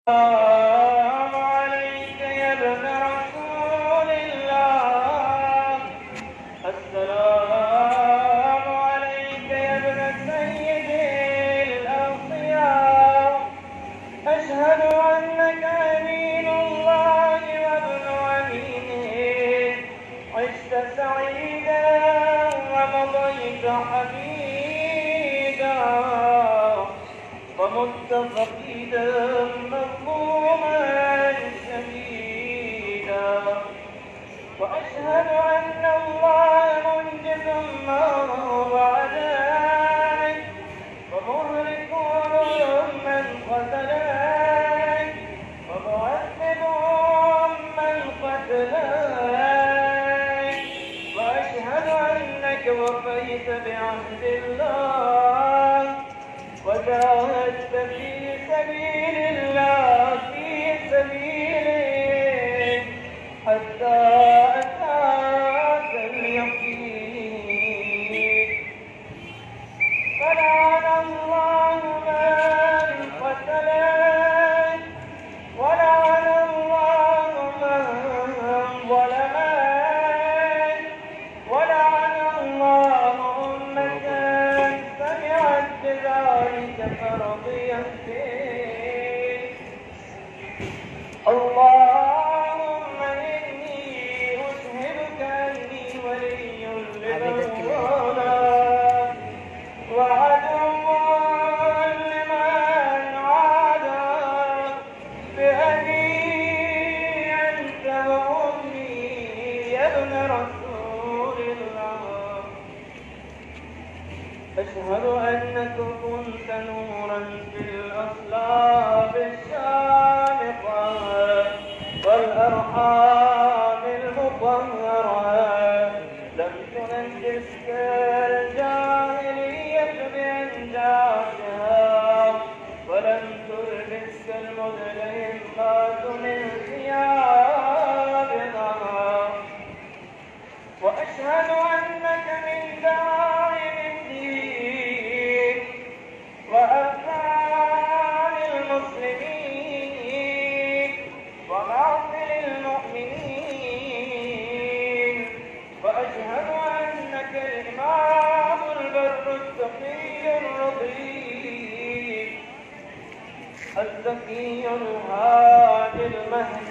السلام عليك يا ابن رسول الله. السلام عليك يا ابن سيد الأوصياء. أشهد أنك أمين الله وابن أمينه. عشت سعيدا ومضيت حميدا ومت فقيدا مظلوما شديدا. وأشهد أن الله منجز ما وعدك ومهلك من قتلك ومعذب من قتلك. وأشهد أنك وفيت بعهد الله وجاهدت في سبيل الله حتى أتاك اليقين. فلعن الله من قتلك ولعن الله من ظلمك ولعن الله أمة سمعت بذلك فرضيت به. اللهم إني أشهدك أني ولي لمن والاه وعدو لمن عاداه بأبي أنت وأمي يا ابن رسول الله. أشهد أنك كنت نورا في الأصلاب الشامخة والأرحام المطهرة. لم تنجسك الجاهلية بأنجاسها ولم تلبسك المدلهمات من ثيابها. وأشهد أنك من داعم الدين وأركان المسلمين ومعقل المؤمنين. وأشهد أنك الإمام البر التقي الرضي الزكي الهادي المهدي